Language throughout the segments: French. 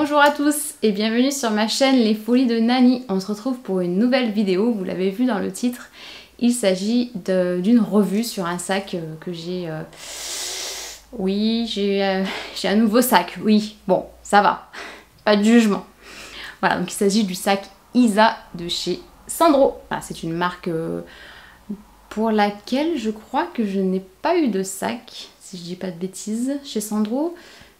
Bonjour à tous et bienvenue sur ma chaîne Les Folies de Nani. On se retrouve pour une nouvelle vidéo, vous l'avez vu dans le titre. Il s'agit d'une revue sur un sac que j'ai... Oui, j'ai un nouveau sac, oui, bon, ça va, pas de jugement. Voilà, donc il s'agit du sac Isa de chez Sandro. Enfin, c'est une marque pour laquelle je crois que je n'ai pas eu de sac, si je dis pas de bêtises, chez Sandro.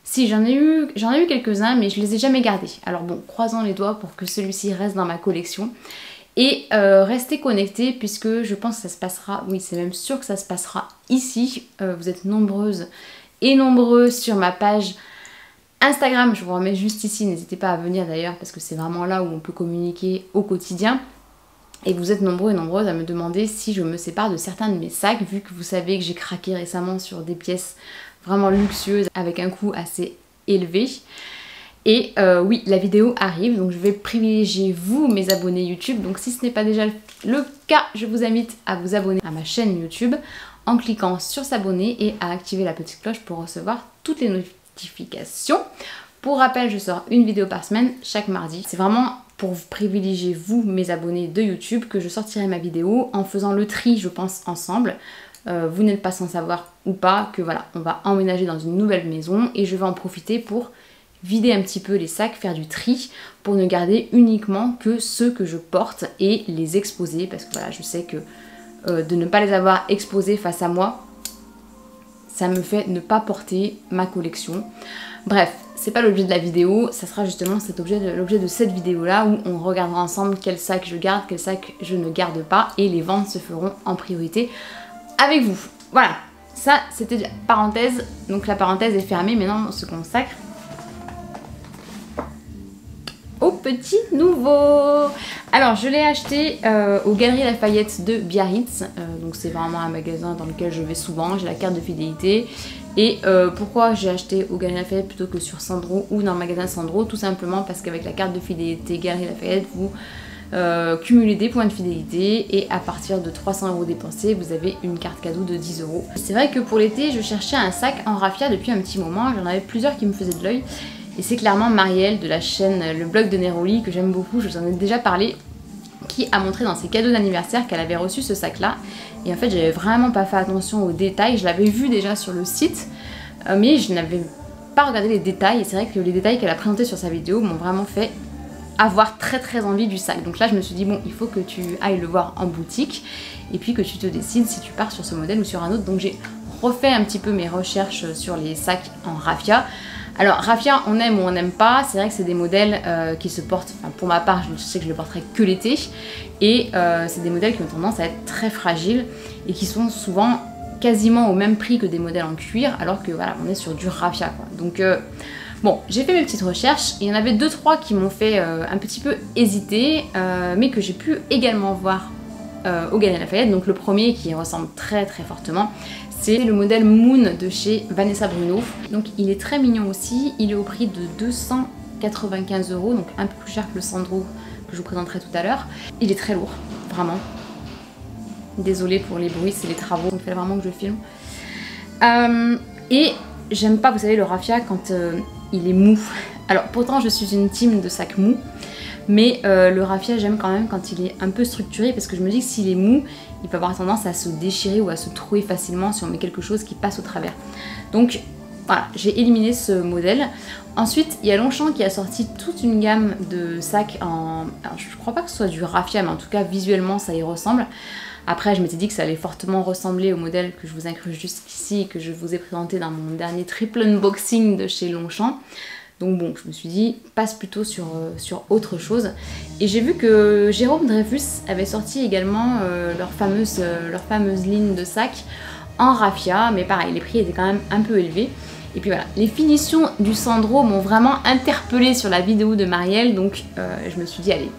Si, j'en ai eu quelques-uns, mais je les ai jamais gardés. Alors bon, croisons les doigts pour que celui-ci reste dans ma collection. Et restez connectés puisque je pense que ça se passera, oui c'est même sûr que ça se passera ici. Vous êtes nombreuses et nombreux sur ma page Instagram, je vous remets juste ici, n'hésitez pas à venir d'ailleurs parce que c'est vraiment là où on peut communiquer au quotidien. Et vous êtes nombreux et nombreuses à me demander si je me sépare de certains de mes sacs, vu que vous savez que j'ai craqué récemment sur des pièces vraiment luxueuses avec un coût assez élevé. Et oui, la vidéo arrive, donc je vais privilégier vous, mes abonnés YouTube. Donc si ce n'est pas déjà le cas, je vous invite à vous abonner à ma chaîne YouTube en cliquant sur s'abonner et à activer la petite cloche pour recevoir toutes les notifications. Pour rappel, je sors une vidéo par semaine chaque mardi. C'est vraiment pour vous privilégier vous, mes abonnés de YouTube, que je sortirai ma vidéo en faisant le tri, je pense, ensemble. Vous n'êtes pas sans savoir ou pas que voilà, on va emménager dans une nouvelle maison et je vais en profiter pour vider un petit peu les sacs, faire du tri pour ne garder uniquement que ceux que je porte et les exposer parce que voilà, je sais que de ne pas les avoir exposés face à moi, ça me fait ne pas porter ma collection. Bref, c'est pas l'objet de la vidéo, ça sera justement l'objet de cette vidéo là où on regardera ensemble quel sac je garde, quel sac je ne garde pas et les ventes se feront en priorité avec vous. Voilà, ça c'était la parenthèse, donc la parenthèse est fermée, maintenant on se consacre au petit nouveau. Alors je l'ai acheté aux Galeries Lafayette de Biarritz, donc c'est vraiment un magasin dans lequel je vais souvent, j'ai la carte de fidélité. Et pourquoi j'ai acheté aux Galeries Lafayette plutôt que sur Sandro ou dans le magasin Sandro? Tout simplement parce qu'avec la carte de fidélité Galeries Lafayette, vous cumulez des points de fidélité et à partir de 300 € dépensés, vous avez une carte cadeau de 10 €. C'est vrai que pour l'été, je cherchais un sac en raffia depuis un petit moment, j'en avais plusieurs qui me faisaient de l'œil. Et c'est clairement Marielle de la chaîne Le Blog de Neroli, que j'aime beaucoup, je vous en ai déjà parlé, qui a montré dans ses cadeaux d'anniversaire qu'elle avait reçu ce sac là. Et en fait j'avais vraiment pas fait attention aux détails, je l'avais vu déjà sur le site, mais je n'avais pas regardé les détails. Et c'est vrai que les détails qu'elle a présentés sur sa vidéo m'ont vraiment fait avoir très envie du sac. Donc là je me suis dit bon, il faut que tu ailles le voir en boutique et puis que tu te décides si tu pars sur ce modèle ou sur un autre. Donc j'ai refait un petit peu mes recherches sur les sacs en raffia. Alors raffia, on aime ou on n'aime pas, c'est vrai que c'est des modèles qui se portent, enfin pour ma part je sais que je les porterai que l'été, et c'est des modèles qui ont tendance à être très fragiles et qui sont souvent quasiment au même prix que des modèles en cuir, alors que voilà, on est sur du raffia quoi. Donc bon, j'ai fait mes petites recherches, il y en avait 2-3 qui m'ont fait un petit peu hésiter, mais que j'ai pu également voir au Galeries Lafayette. Donc le premier qui ressemble très fortement, c'est le modèle Moon de chez Vanessa Bruno. Donc il est très mignon aussi, il est au prix de 295 €, donc un peu plus cher que le Sandro que je vous présenterai tout à l'heure. Il est très lourd, vraiment. Désolée pour les bruits, c'est les travaux, donc il fallait vraiment que je filme. Et j'aime pas, vous savez, le raffia quand il est mou. Alors pourtant je suis une team de sacs mous, mais le raffia j'aime quand même quand il est un peu structuré parce que je me dis que s'il est mou, il peut avoir tendance à se déchirer ou à se trouer facilement si on met quelque chose qui passe au travers. Donc voilà, j'ai éliminé ce modèle. Ensuite, il y a Longchamp qui a sorti toute une gamme de sacs en... Alors, je crois pas que ce soit du raffia, mais en tout cas visuellement ça y ressemble. Après, je m'étais dit que ça allait fortement ressembler au modèle que je vous incruste jusqu'ici et que je vous ai présenté dans mon dernier triple unboxing de chez Longchamp. Donc bon, je me suis dit, passe plutôt sur autre chose. Et j'ai vu que Jérôme Dreyfus avait sorti également leur fameuse ligne de sacs en raffia. Mais pareil, les prix étaient quand même un peu élevés. Et puis voilà, les finitions du Sandro m'ont vraiment interpellée sur la vidéo de Marielle. Donc je me suis dit, allez,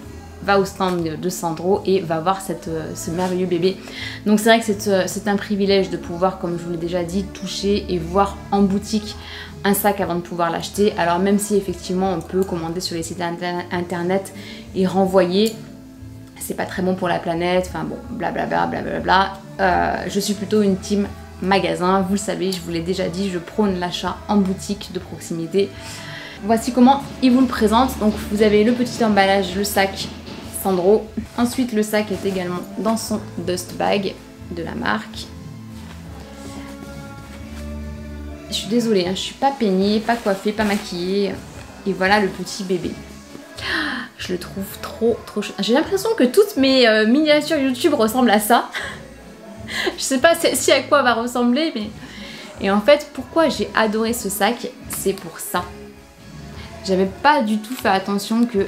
va au stand de Sandro et va voir ce merveilleux bébé. Donc c'est vrai que c'est un privilège de pouvoir, comme je vous l'ai déjà dit, toucher et voir en boutique un sac avant de pouvoir l'acheter. Alors même si effectivement on peut commander sur les sites internet et renvoyer, c'est pas très bon pour la planète, enfin bon, blablabla. Je suis plutôt une team magasin, vous le savez, je vous l'ai déjà dit, je prône l'achat en boutique de proximité. Voici comment il vous le présente. Donc vous avez le petit emballage, le sac Sandro. Ensuite le sac est également dans son dust bag de la marque. Je suis désolée, hein, je suis pas peignée, pas coiffée, pas maquillée. Et voilà le petit bébé. Je le trouve trop chou. J'ai l'impression que toutes mes miniatures YouTube ressemblent à ça. Je sais pas celle-ci à quoi va ressembler, mais... Et en fait, pourquoi j'ai adoré ce sac, c'est pour ça. J'avais pas du tout fait attention que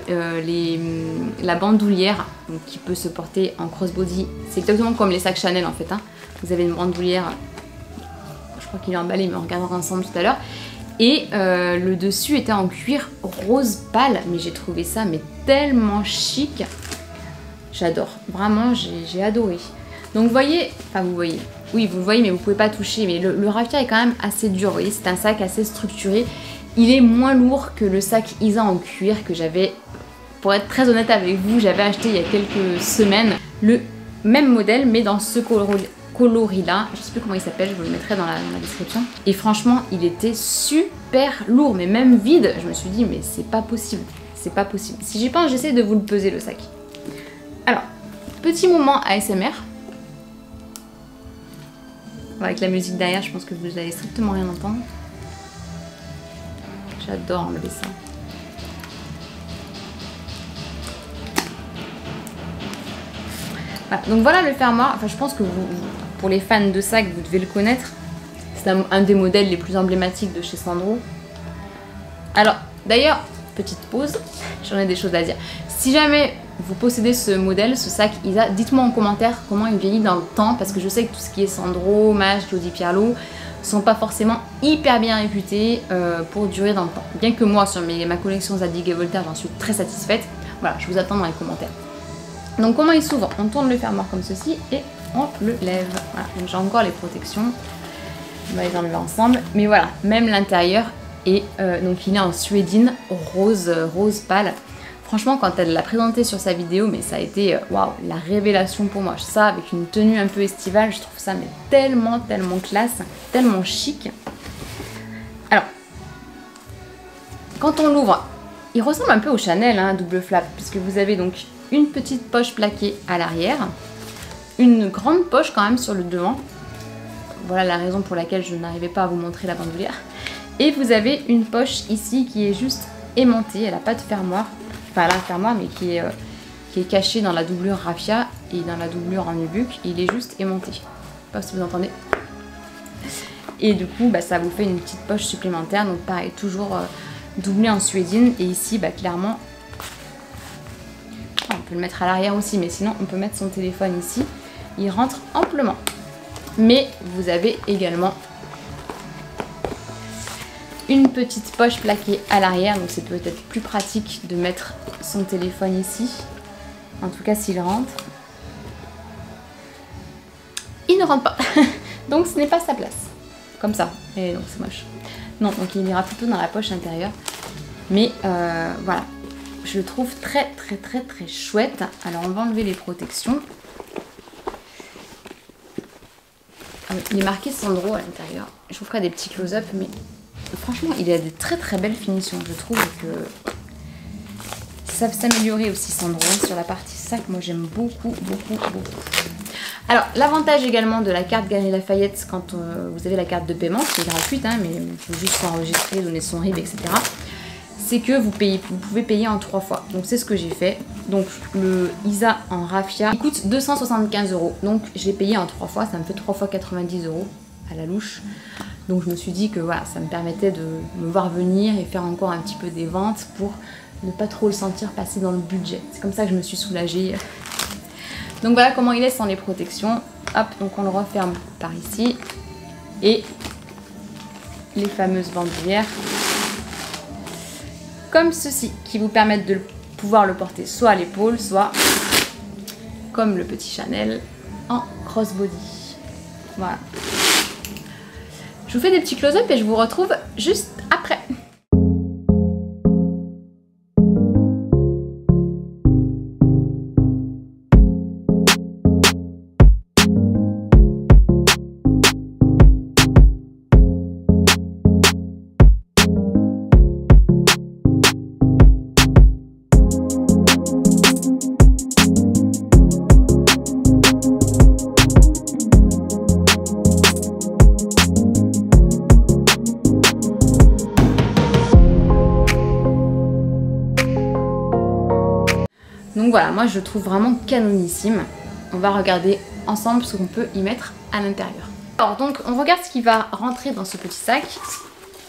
la bandoulière, donc, qui peut se porter en crossbody, c'est exactement comme les sacs Chanel en fait. Hein. Vous avez une bandoulière, je crois qu'il est emballé, mais on regardera ensemble tout à l'heure. Et le dessus était en cuir rose pâle, mais j'ai trouvé ça mais tellement chic. J'adore, vraiment j'ai adoré. Donc vous voyez, enfin vous voyez, oui vous le voyez mais vous pouvez pas toucher, mais le raffia est quand même assez dur, vous voyez, c'est un sac assez structuré. Il est moins lourd que le sac Isa en cuir que j'avais, pour être très honnête avec vous, j'avais acheté il y a quelques semaines le même modèle mais dans ce coloris là, je sais plus comment il s'appelle, je vous le mettrai dans la description. Et franchement il était super lourd, mais même vide, je me suis dit mais c'est pas possible, c'est pas possible. Si j'y pense, j'essaie de vous le peser le sac. Alors, petit moment ASMR. Avec la musique derrière, je pense que vous allez strictement rien entendre. J'adore enlever ça. Voilà, donc voilà le fermoir. Enfin, je pense que pour les fans de sacs, vous devez le connaître. C'est un des modèles les plus emblématiques de chez Sandro. Alors, d'ailleurs, petite pause, j'en ai des choses à dire. Si jamais vous possédez ce modèle, ce sac Isa, dites-moi en commentaire comment il vieillit dans le temps, parce que je sais que tout ce qui est Sandro, Maje, Claudie Pierlot sont pas forcément hyper bien réputés pour durer dans le temps. Bien que moi, sur ma collection Zadig et Voltaire, j'en suis très satisfaite. Voilà, je vous attends dans les commentaires. Donc comment il s'ouvre? On tourne le fermoir comme ceci et on le lève. Voilà, donc j'ai encore les protections. On va les enlever ensemble. Mais voilà, même l'intérieur est donc il est en suédine rose pâle. Franchement, quand elle l'a présenté sur sa vidéo, mais ça a été waouh, la révélation pour moi. Ça, avec une tenue un peu estivale, je trouve ça mais tellement classe, tellement chic. Alors, quand on l'ouvre, il ressemble un peu au Chanel, hein, double flap, puisque vous avez donc une petite poche plaquée à l'arrière, une grande poche quand même sur le devant. Voilà la raison pour laquelle je n'arrivais pas à vous montrer la bandoulière. Et vous avez une poche ici qui est juste aimantée, elle n'a pas de fermoir. Enfin, là, un fermoir, mais qui est caché dans la doublure raffia et dans la doublure en nubuck. Il est juste aimanté. Je sais pas si vous entendez. Et du coup, bah, ça vous fait une petite poche supplémentaire. Donc pareil, toujours doublé en suédine. Et ici, bah, clairement, on peut le mettre à l'arrière aussi, mais sinon, on peut mettre son téléphone ici. Il rentre amplement. Mais vous avez également une petite poche plaquée à l'arrière, donc c'est peut-être plus pratique de mettre son téléphone ici, en tout cas s'il rentre. Il ne rentre pas, donc ce n'est pas sa place, comme ça, et donc c'est moche. Non, donc il ira plutôt dans la poche intérieure, mais voilà, je le trouve très chouette. Alors on va enlever les protections. Il est marqué Sandro à l'intérieur, je vous ferai des petits close-up, mais franchement, il a des très belles finitions. Je trouve que ça savent s'améliorer aussi Sandro sur la partie sac. Moi, j'aime beaucoup. Alors, l'avantage également de la carte Galeries Lafayette, quand vous avez la carte de paiement, qui est gratuite, hein, mais il faut juste s'enregistrer, donner son RIB, etc. C'est que vous pouvez payer en 3 fois. Donc, c'est ce que j'ai fait. Donc, le Isa en raffia, il coûte 275 €. Donc, je l'ai payé en 3 fois. Ça me fait 3 fois 90 € à la louche. Donc je me suis dit que voilà, ça me permettait de me voir venir et faire encore un petit peu des ventes pour ne pas trop le sentir passer dans le budget. C'est comme ça que je me suis soulagée. Donc voilà comment il est sans les protections. Hop, donc on le referme par ici. Et les fameuses bandoulières comme ceci, qui vous permettent de pouvoir le porter soit à l'épaule, soit comme le petit Chanel en crossbody. Voilà. Je vous fais des petits close-up et je vous retrouve juste après. Donc voilà, moi je le trouve vraiment canonissime. On va regarder ensemble ce qu'on peut y mettre à l'intérieur. Alors donc on regarde ce qui va rentrer dans ce petit sac.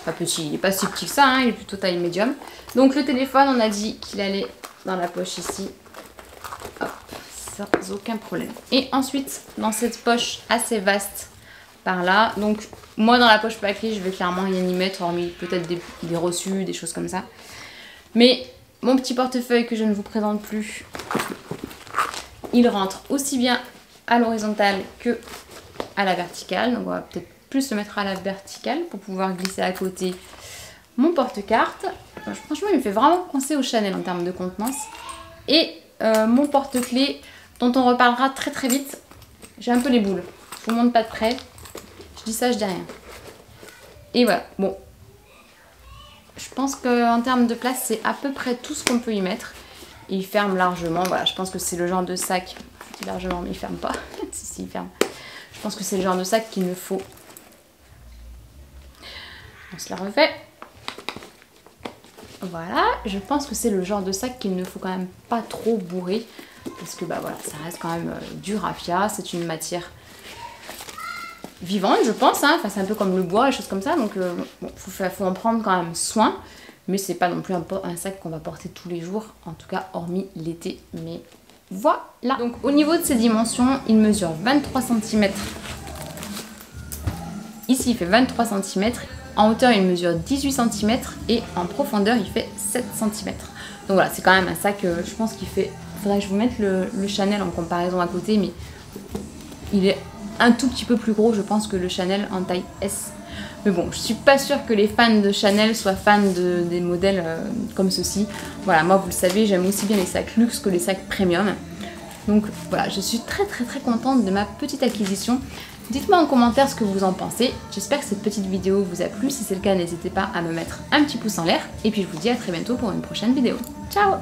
Pas petit, il n'est pas si petit que ça, hein, il est plutôt taille médium. Donc le téléphone, on a dit qu'il allait dans la poche ici. Hop, sans aucun problème. Et ensuite, dans cette poche assez vaste par là. Donc moi dans la poche papier, je vais clairement rien y mettre, hormis peut-être des reçus, des choses comme ça. Mais mon petit portefeuille que je ne vous présente plus, il rentre aussi bien à l'horizontale que à la verticale. Donc on va peut-être plus le mettre à la verticale pour pouvoir glisser à côté mon porte-carte. Franchement, il me fait vraiment penser au Chanel en termes de contenance. Et mon porte-clés dont on reparlera très très vite. J'ai un peu les boules. Je vous montre pas de près. Je dis ça, je dis rien. Et voilà, bon. Je pense qu'en termes de place, c'est à peu près tout ce qu'on peut y mettre. Il ferme largement. Voilà, je pense que c'est le genre de sac. Je dis largement, mais il ferme pas. Si, il ferme. Je pense que c'est le genre de sac qu'il me faut. On se la refait. Voilà, je pense que c'est le genre de sac qu'il ne faut quand même pas trop bourrer. Parce que bah voilà, ça reste quand même du raffia. C'est une matière vivante, je pense. Hein. Enfin, c'est un peu comme le bois, les choses comme ça. Donc, bon, faut en prendre quand même soin. Mais c'est pas non plus un sac qu'on va porter tous les jours. En tout cas, hormis l'été. Mais voilà. Donc, au niveau de ses dimensions, il mesure 23 cm. Ici, il fait 23 cm. En hauteur, il mesure 18 cm. Et en profondeur, il fait 7 cm. Donc voilà, c'est quand même un sac, je pense qu'il fait... Il faudrait que je vous mette le Chanel en comparaison à côté. Mais il est un tout petit peu plus gros, je pense, que le Chanel en taille S. Mais bon, je suis pas sûre que les fans de Chanel soient fans des modèles comme ceci. Voilà, moi, vous le savez, j'aime aussi bien les sacs luxe que les sacs premium. Donc voilà, je suis très contente de ma petite acquisition. Dites-moi en commentaire ce que vous en pensez. J'espère que cette petite vidéo vous a plu. Si c'est le cas, n'hésitez pas à me mettre un petit pouce en l'air. Et puis je vous dis à très bientôt pour une prochaine vidéo. Ciao!